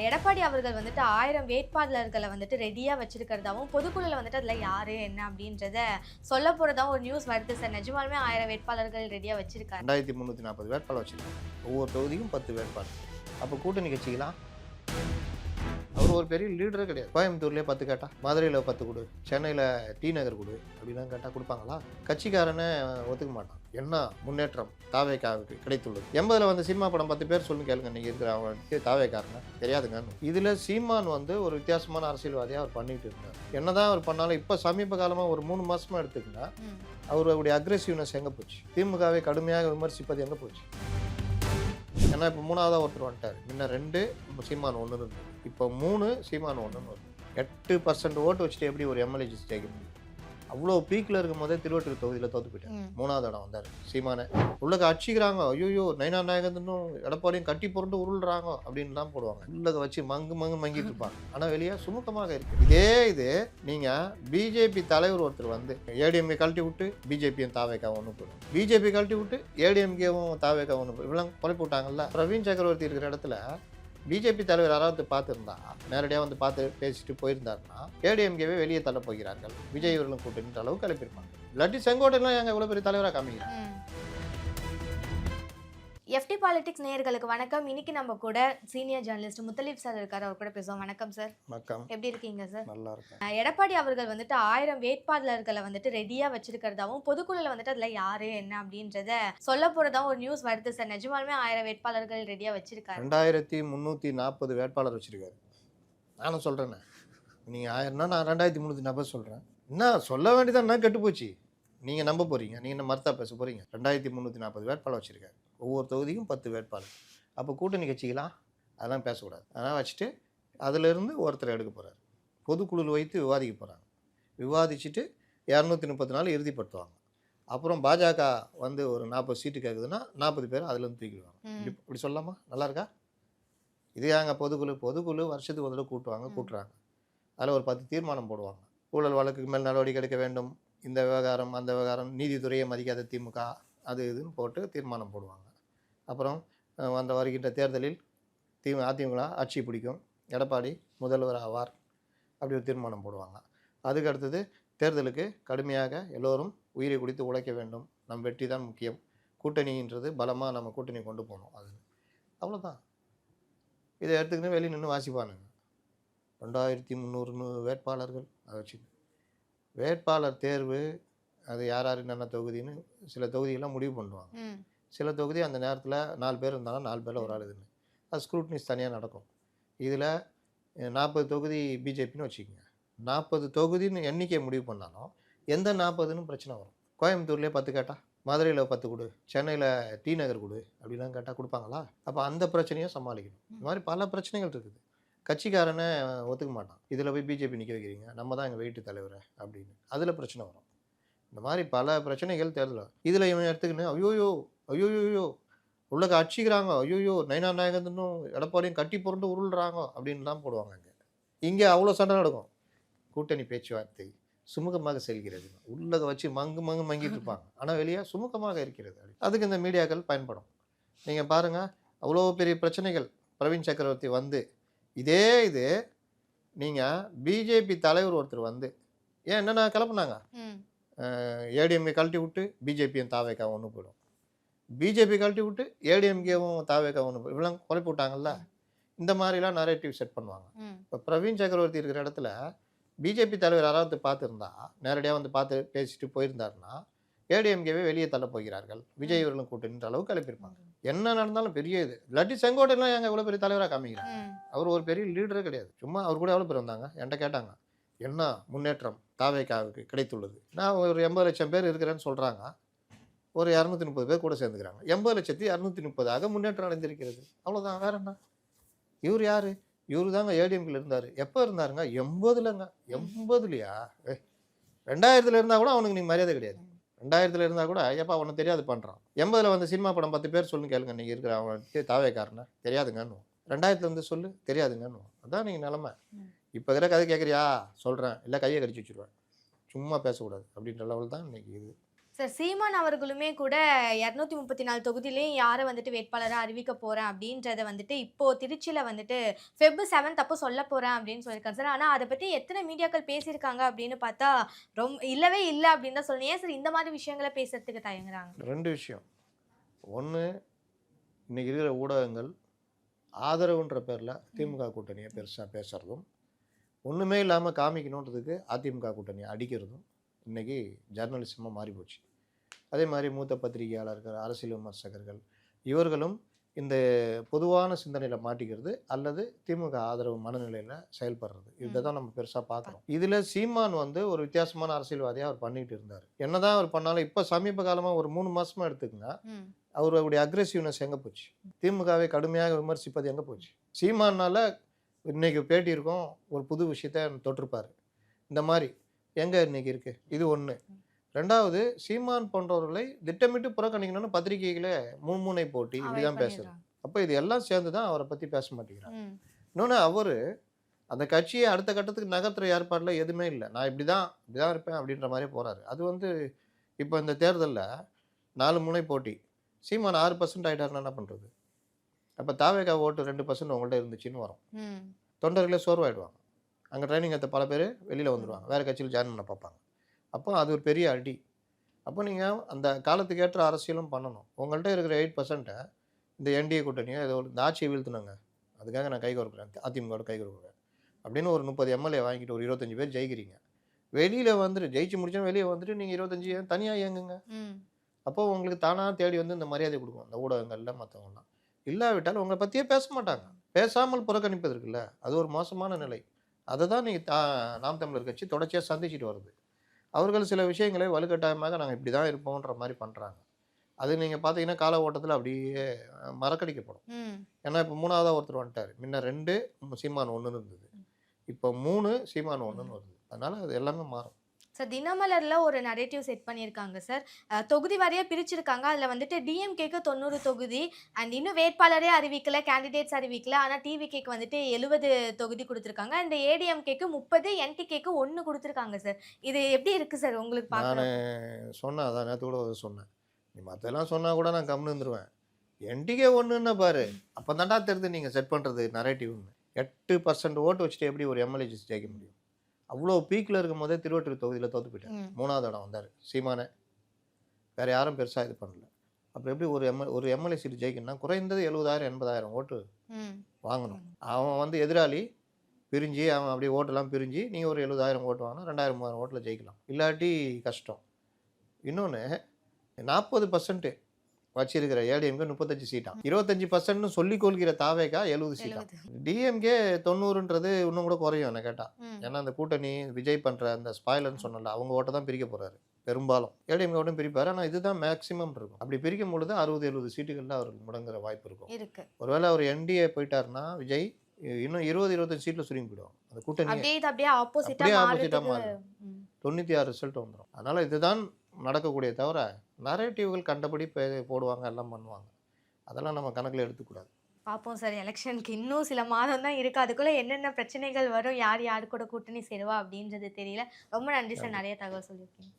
எடப்பாடி அவர்கள் வந்துட்டு 1000 வேட்பாளர்களை வந்துட்டு ரெடியா வச்சிருக்கிறதாவும், பொதுக்குழுல வந்துட்டு அதுல யாரு என்ன அப்படின்றத சொல்ல போறதாவும் ஒரு நியூஸ் வருது சார். நிஜமாலுமே 1000 வேட்பாளர்கள் ரெடியா வச்சிருக்காரு. 2340 வேட்பாளர் வச்சிருக்காங்க. ஒவ்வொரு தொகுதியும் 10 வேட்பாளர். அப்போ கூட்டணி கட்சிக்கலாம் அவர் ஒரு பெரிய லீடரே கிடையாது. கோயம்புத்தூர்லேயே 10 கேட்டா, மதுரையில் 10 கொடு, சென்னையில் டி நகர் கொடு அப்படிலாம் கேட்டால் கொடுப்பாங்களா? கட்சிக்காரனை ஒத்துக்க மாட்டான். என்ன முன்னேற்றம் தாவேக்காவுக்கு கிடைத்துள்ளது. 80ல் வந்து சினிமா படம் 10 பேர் சொல்லி கேளுங்க. நீங்கள் இருக்கிற அவங்க தாவேக்காரனை தெரியாதுங்க. இதில் சீமான் வந்து ஒரு வித்தியாசமான அரசியல்வாதியாக அவர் பண்ணிட்டு இருந்தார். என்னதான் அவர் பண்ணாலும் இப்போ சமீப காலமாக ஒரு 3 மாசமா எடுத்துக்கினா அவருடைய அக்ரெசிவ்னஸ் எங்கே போச்சு? திமுகவை கடுமையாக விமர்சிப்பது எங்கே போச்சு? ஏன்னா இப்போ 3ஆவதாக ஒருத்தர் வந்துட்டார். முன்ன 2 சீமான் 1 இருந்தது. இப்போ 3 சீமான் 1 வரும். 8% ஓட்டு வச்சுட்டு எப்படி ஒரு எம்எல்ஏ ஜெயிக்க முடியும்? அவ்வளோ பீக்கில் இருக்கும் போதே திருவட்டூர் தொகுதியில் தோற்று போயிட்டார். 3ஆவது இடம் வந்தார் சீமானை. உள்ளக அடிச்சிக்கிறாங்க, ஐயோ நயனா நாயகனும் எடப்பாடியும் கட்டி புரண்டு உருள்றாங்க அப்படின்னு தான் போடுவாங்க. உள்ளக வச்சு மங்கிட்டு இருப்பாங்க. ஆனால் வெளியே சுமூகமாக இருக்கு. இது நீங்கள் பிஜேபி தலைவர் ஒருத்தர் வந்து ஏடிஎம்கே கழட்டி விட்டு பிஜேபியும் தாவேக்கா ஒன்று போயிடும், பிஜேபி கழட்டி விட்டு ஏடிஎம்கேவும் தாவேக்கா ஒன்று போயிடும். இவ்வளோ குழப்பி விட்டாங்கல்ல. பிரவீன் சக்கரவர்த்தி இருக்கிற இடத்துல பிஜேபி தலைவர் யாராவது பார்த்துருந்தா, நேரடியாக வந்து பார்த்து பேசிட்டு போயிருந்தாருன்னா ஏடிஎம்கேவே வெளியே தள்ள போகிறார்கள், விஜய் இவர்களும் கூட்டணின்ற அளவுக்கு கிளப்பியிருப்பாங்க. இல்லாட்டி செங்கோட்டையெல்லாம் எங்கள் இவ்வளோ பெரிய தலைவராக காமிக்கிறாங்க. எஃப்டி பாலிடிக்ஸ் நேயர்களுக்கு வணக்கம். இன்னைக்கு நம்ம கூட சீனியர் ஜேர்னலிஸ்ட் முத்தலீப் சார் இருக்காரு. அவர் கூட பேசுவோம். வணக்கம் சார். வணக்கம். எப்படி இருக்கீங்க சார்? நல்லா இருக்கேன். எடப்பாடி அவர்கள் வந்துட்டு 1000 வேட்பாளர்களை வந்துட்டு ரெடியா வச்சிருக்கிறதாவும், பொதுக்குழுல வந்துட்டு அதுல யாரு என்ன அப்படின்றத சொல்ல போறதாவும் ஒரு நியூஸ் வருது சார். நிஜமாலுமே 1000 வேட்பாளர்கள் ரெடியா வச்சிருக்காரு. 2340 வேட்பாளர் வச்சிருக்காரு. நானும் சொல்றேன், நீங்க 1000னா நான் 2340 சொல்றேன். என்ன சொல்ல வேண்டியதான், என்ன கெட்டு போச்சு? நீங்கள் நம்ப போகிறீங்க, நீங்கள் என்ன மறுத்தா பேச போகிறீங்க? 2340 வேட்பாளர் வச்சுருக்காரு. ஒவ்வொரு தொகுதியும் 10 வேட்பாளர். அப்போ கூட்டணி கட்சிக்கலாம் அதெல்லாம் பேசக்கூடாது. அதெல்லாம் வச்சுட்டு அதிலிருந்து ஒருத்தர் எடுக்க போகிறார். பொதுக்குழுவில் வைத்து விவாதிக்க போகிறாங்க. விவாதிச்சுட்டு 230 நாள் இறுதிப்படுத்துவாங்க. அப்புறம் பாஜக வந்து ஒரு 40 சீட்டு கேட்குதுன்னா 40 பேர் அதுலேருந்து தூக்கிடுவாங்க. இப்படி சொல்லலாமா? நல்லா இருக்கா? இது ஏங்க பொதுக்குழு வருஷத்துக்கு ஒரு தடவை கூட்டுறாங்க. அதில் ஒரு 10 தீர்மானம் போடுவாங்க. ஊழல் வழக்குக்கு மேல் நடவடிக்கை எடுக்க வேண்டும், இந்த விவகாரம் அந்த விவகாரம், நீதித்துறையை மதிக்காத திமுக, அது இதுன்னு போட்டு தீர்மானம் போடுவாங்க. அப்புறம் அந்த வருகின்ற தேர்தலில் அதிமுக ஆட்சி பிடிக்கும், எடப்பாடி முதல்வர் ஆவார், அப்படி ஒரு தீர்மானம் போடுவாங்க. அதுக்கு அடுத்தது தேர்தலுக்கு கடுமையாக எல்லோரும் உயிரை குடித்து உழைக்க வேண்டும், நம் வெற்றி தான் முக்கியம், கூட்டணின்றது பலமாக நம்ம கூட்டணி கொண்டு போகணும். அது அவ்வளோதான். இதை எடுத்துக்கிட்டு வெளியே நின்று வாசிப்பானுங்க. 2300 வேட்பாளர்கள் அதை வச்சு வேட்பாளர் தேர்வு, அது யார் என்னென்ன தொகுதின்னு சில தொகுதியெல்லாம் முடிவு பண்ணுவாங்க. சில தொகுதி அந்த நேரத்தில் 4 பேர் இருந்தாலும் 4 பேரில் ஒரு ஆள் இதுன்னு அது ஸ்க்ரூட்னிஸ் தனியாக நடக்கும். இதில் 40 தொகுதி பிஜேபின்னு வச்சுக்கோங்க. 40 தொகுதின்னு எண்ணிக்கையை முடிவு பண்ணாலும் எந்த 40ன்னு பிரச்சனை வரும். கோயம்புத்தூர்லேயே 10 கேட்டா, மதுரையில் 10 கொடு, சென்னையில் டி நகர் கொடு அப்படிலாம் கேட்டால் கொடுப்பாங்களா? அப்போ அந்த பிரச்சனையும் சமாளிக்கணும். இந்த மாதிரி பல பிரச்சனைகள் இருக்குது. கட்சிக்காரனை ஒத்துக்க மாட்டான். இதில் போய் பிஜேபி நிற்க வைக்கிறீங்க, நம்ம தான் எங்கள் வெயிட்டு தலைவர் அப்படின்னு, அதில் பிரச்சனை வரும். இந்த மாதிரி பல பிரச்சனைகள் தேர்தல். இதில் இவன் எடுத்துக்கின்னு ஐயோயோ உள்ளக அடிச்சிக்கிறாங்க, ஐயோயோ நயனா நாயகனும் எடப்பாடியும் கட்டி புரண்டு உருள்றாங்க அப்படின்னு தான் போடுவாங்க. இங்கே அவ்வளோ சண்டை நடக்கும். கூட்டணி பேச்சுவார்த்தை சுமூகமாக செல்கிறது. உள்ளக வச்சு மங்கிட்டு இருப்பாங்க. ஆனால் வெளியே சுமூகமாக இருக்கிறது. அதுக்கு இந்த மீடியாக்கள் பயன்படும். நீங்கள் பாருங்கள், அவ்வளோ பெரிய பிரச்சனைகள். பிரவீன் சக்கரவர்த்தி வந்து இது நீங்கள் பிஜேபி தலைவர் ஒருத்தர் வந்து என்னென்ன கிளப்புனாங்க, ஏடிஎம்கே கழட்டி விட்டு பிஜேபியும் தாவேக்கா ஒன்று போயிடும், பிஜேபி கழட்டி விட்டு ஏடிஎம்கேவும் தாவேக்கா ஒன்று போயிடும், இவ்வளோ குழப்பி விட்டாங்கல்ல. இந்த மாதிரிலாம் நரேட்டிவ் செட் பண்ணுவாங்க. இப்போ பிரவீன் சக்கரவர்த்தி இருக்கிற இடத்துல பிஜேபி தலைவர் யாராவது பார்த்துருந்தா, நேரடியாக வந்து பார்த்து பேசிட்டு போயிருந்தாருன்னா ஏடிஎம்கேவே வெளியே தள்ள போகிறார்கள், விஜய் இவர்களும் கூட்டணின்ற அளவுக்கு கிளப்பியிருப்பாங்க. என்ன நடந்தாலும் பெரிய இது. இல்லாட்டி செங்கோட்டையெல்லாம் எங்கள் இவ்வளோ பெரிய தலைவராக காமிக்கிறாங்க. அவர் ஒரு பெரிய லீடரே கிடையாது. சும்மா அவர் கூட எவ்வளோ பேர் வந்தாங்க என்கிட்ட கேட்டாங்க, என்ன முன்னேற்றம் தாவேக்காவுக்கு கிடைத்துள்ளது. நான் ஒரு 80 லட்சம் பேர் இருக்கிறேன்னு சொல்கிறாங்க, ஒரு 230 பேர் கூட சேர்ந்துக்கிறாங்க. 80,230,000 முன்னேற்றம் அடைந்திருக்கிறது. அவ்வளோதான், வேற என்ன? இவர் யார்? இவர் தாங்க ஏடிஎம்கில் இருந்தார். எப்போ இருந்தாருங்க? 80லங்க. 80லையா? 2000ல் இருந்தால் கூட அவனுக்கு நீங்கள் மரியாதை கிடையாது. 2000ல் இருந்தால் கூட எப்போ அவனை தெரியாது பண்ணுறான். 80ல் வந்து சினிமா படம் 10 பேர் சொல்லுங்க கேளுங்க, நீங்கள் இருக்கிற அவன் தாவேக்காரனை தெரியாதுங்கன்னு. 2000ல் வந்து சொல்லு தெரியாதுங்கன்னு. அதான் நீங்கள் நிலமை. இப்போ இருக்கிற கதை கேட்குறியா? சொல்கிறேன், இல்லை கையை கடிச்சு வச்சுருவேன், சும்மா பேசக்கூடாது அப்படின்ற லெவல் தான் இன்றைக்கி இது. சார் சீமான் அவர்களுமே கூட 234 தொகுதியிலையும் யாரை வந்துட்டு வேட்பாளரா அறிவிக்க போறேன் அப்படின்றத வந்துட்டு இப்போ திருச்சியில வந்துட்டு Feb 7 அப்போ சொல்ல போறேன் அப்படின்னு சொல்லியிருக்காரு சார். ஆனா அதை பத்தி எத்தனை மீடியாக்கள் பேசியிருக்காங்க அப்படின்னு பார்த்தா இல்லவே இல்லை அப்படின்னு தான் சொல்லணும். ஏன் சார் இந்த மாதிரி விஷயங்களை பேசுறதுக்கு தயங்குறாங்க? 2 விஷயம். ஒன்று, இன்னைக்கு இருக்கிற ஊடகங்கள் ஆதரவுன்ற பேரில் திமுக கூட்டணியை பெருசாக பேசுகிறதும், ஒன்றுமே இல்லாமல் காமிக்கணுன்றதுக்கு அதிமுக கூட்டணியை அடிக்கிறதும் இன்றைக்கி ஜர்னலிசமாக மாறி போச்சு. அதே மாதிரி மூத்த பத்திரிகையாளர்கள், அரசியல் விமர்சகர்கள் இவர்களும் இந்த பொதுவான சிந்தனையில் மாட்டிக்கிறது அல்லது திமுக ஆதரவு மனநிலையில் செயல்படுறது, இதை தான் நம்ம பெருசாக பார்க்குறோம். இதில் சீமான் வந்து ஒரு வித்தியாசமான அரசியல்வாதியாக அவர் பண்ணிகிட்டு இருந்தார். என்னதான் அவர் பண்ணாலும் இப்போ சமீப காலமாக ஒரு 3 மாதமாக எடுத்துக்கங்க, அவருடைய அக்ரெசிவ்னஸ் எங்கே போச்சு? திமுகவை கடுமையாக விமர்சிப்பது எங்கே போச்சு? சீமானால் இன்னைக்கு பேட்டி இருக்கும், ஒரு புது விஷயத்த தொட்டிருப்பார். இந்த மாதிரி எங்கே இன்னைக்கு இருக்குது? இது ஒன்று. ரெண்டாவது, சீமான் போன்றவர்களை திட்டமிட்டு புறக்கணிக்கணும்னு பத்திரிகைகளே மும்முனை போட்டி இப்படி தான் பேசுறது. அப்போ இது எல்லாம் சேர்ந்து தான் அவரை பற்றி பேச மாட்டேங்கிறாங்க. இன்னொன்று, அவர் அந்த கட்சியை அடுத்த கட்டத்துக்கு நகர்த்துற ஏற்பாடில் எதுவுமே இல்லை. நான் இப்படி தான் இருப்பேன் அப்படின்ற மாதிரியே போகிறாரு. அது வந்து இப்போ இந்த தேர்தலில் 4 முனை போட்டி, சீமான் 6% ஆகிட்டாருன்னா என்ன பண்ணுறது? அப்போ தாவேகா ஓட்டு 2% உங்கள்கிட்ட இருந்துச்சுன்னு வரும். தொண்டர்களே சோர்வாயிடுவாங்க. அங்கே ட்ரைனிங் எடுத்த பல பேர் வெளியில் வந்துடுவாங்க, வேறு கட்சியில் ஜாயின் பண்ண பார்ப்பாங்க. அப்போ அது ஒரு பெரிய அடி. அப்போ நீங்கள் அந்த காலத்துக்கு ஏற்ற அரசியலும் பண்ணணும். உங்கள்கிட்ட இருக்கிற 8% இந்த என்டிஏ கூட்டணியோ ஏதோ இந்த ஆட்சியை வீழ்த்துனாங்க, அதுக்காக நான் கை கொடுக்குறேன், அதிமுகவோட கை கொடுக்குறேன் அப்படின்னு ஒரு 30 எம்எல்ஏ வாங்கிட்டு ஒரு 25 பேர் ஜெயிக்கிறீங்க. வெளியில் வந்துட்டு ஜெயிச்சு முடிச்சா வெளியே வந்துட்டு நீங்கள் 25 தனியாக இயங்குங்க. அப்போ உங்களுக்கு தானாக தேடி வந்து இந்த மரியாதை கொடுக்கும் இந்த ஊடகங்களில் மற்றவங்களாம். இல்லாவிட்டால் உங்களை பற்றியே பேச மாட்டாங்க. பேசாமல் புறக்கணிப்பது இருக்குல்ல, அது ஒரு மோசமான நிலை. அதை தான் நீங்கள் நாம் தமிழர் கட்சி தொடர்ச்சியாக சந்திச்சுட்டு வருது. அவர்கள் சில விஷயங்களை வலுக்கட்டாயமாக நாங்கள் இப்படி தான் இருப்போன்ற மாதிரி பண்ணுறாங்க. அது நீங்கள் பார்த்தீங்கன்னா கால ஓட்டத்தில் அப்படியே மறக்கடிக்கப்படும். ஏன்னா இப்போ 3ஆவதாக ஒருத்தர் வந்துட்டார். முன்ன 2 சீமான் 1 இருந்தது, இப்போ 3 சீமான் 1 வருது. அதனால் அது எல்லாமே மாறும். சார் தினமலர்ல ஒரு நரேட்டிவ் செட் பண்ணியிருக்காங்க சார். தொகுதி வாரியாக பிரிச்சிருக்காங்க. அதில் வந்துட்டு டிஎம்கேக்கு 90 தொகுதி அண்ட் இன்னும் வேட்பாளரே அறிவிக்கல, கேண்டிடேட்ஸ் அறிவிக்கல. ஆனால் டிவிகேக்கு வந்துட்டு 70 தொகுதி கொடுத்துருக்காங்க. இந்த ஏடிஎம்கேக்கு 30, என்டிகேக்கு 1 கொடுத்துருக்காங்க சார். இது எப்படி இருக்குது சார் உங்களுக்கு பார்க்க? நான் சொன்னேன், அதான் நேற்று கூட சொன்னேன். நீ மற்றெல்லாம் சொன்னால் கூட நான் கம்னு இருந்துருவேன். என்டிகே 1ன்னா பாரு, அப்போ தாண்டா தெரியுது நீங்கள் செட் பண்ணுறது நரேட்டிவ்னு. 8% ஓட்டு வச்சுட்டு எப்படி ஒரு எம்எல்ஏ ஜெயிக்க முடியும்? அவ்வளோ பீக்கில் இருக்கும் போதே திருவொற்றியூர் தொகுதியில் தோற்று போயிட்டார். 3ஆவது இடம் வந்தார் சீமானே, வேறு யாரும் பெருசாக இது பண்ணல. அப்புறம் எப்படி ஒரு எம்எல்ஏ சீட்டு ஜெயிக்கணும்னா குறைந்தது 70,000 80,000 ஓட்டு வாங்கணும். அவன் வந்து எதிராளி பிரிஞ்சு அவன் அப்படியே ஓட்டெல்லாம் பிரிஞ்சு நீங்கள் ஒரு 70,000 ஓட்டு வாங்கினா 2,000 3,000 ஓட்டில் ஜெயிக்கலாம், இல்லாட்டி கஷ்டம். இன்னொன்று 40% வச்சிருக்கிற ஏடிஎம்கே 35 சீட்டாம், 25% சொல்லிக் கொள்கிற தாவேகா 70 சீட்டாம். டிஎம்கே 90ன்றது இன்னும் கூட குறையும் என்ன கேட்டால். ஏன்னா அந்த கூட்டணி விஜய் பண்ணுற அந்த ஸ்பாயிலர்னு சொன்னல, அவங்க ஓட்டை தான் பிரிக்க போகிறாரு பெரும்பாலும். ஏடிஎம்கே ஓட்டும் பிரிப்பார். ஆனால் இதுதான் மேக்ஸிமம் இருக்கும். அப்படி பிரிக்கும் பொழுது 60-70 சீட்டுகளில் அவருக்கு முடங்குற வாய்ப்பு இருக்கும். ஒருவேளை அவர் என்டிஏ போயிட்டாருன்னா விஜய் இன்னும் 20-25 சீட்டில் சுருங்கி போயிடும். அந்த கூட்டணி அப்படியே ஆப்போசிட்டாக மாறும். 96 ரிசல்ட் வந்துடும். அதனால் இதுதான் நடக்கக்கூடிய தவிர நரேட்டிவ்கள் கண்டபடி போடுவாங்க, எல்லாம் பண்ணுவாங்க. அதெல்லாம் நம்ம கணக்கில் எடுத்துக்கூடாது. பார்ப்போம் சார். எலெக்ஷனுக்கு இன்னும் சில மாதம் தான் இருக்குது. அதுக்குள்ளே என்னென்ன பிரச்சனைகள் வரும், யார் யார் கூட கூட்டணி சேருவா அப்படின்றது தெரியல. ரொம்ப நன்றி சார், நிறைய தகவல் சொல்லியிருக்கீங்க.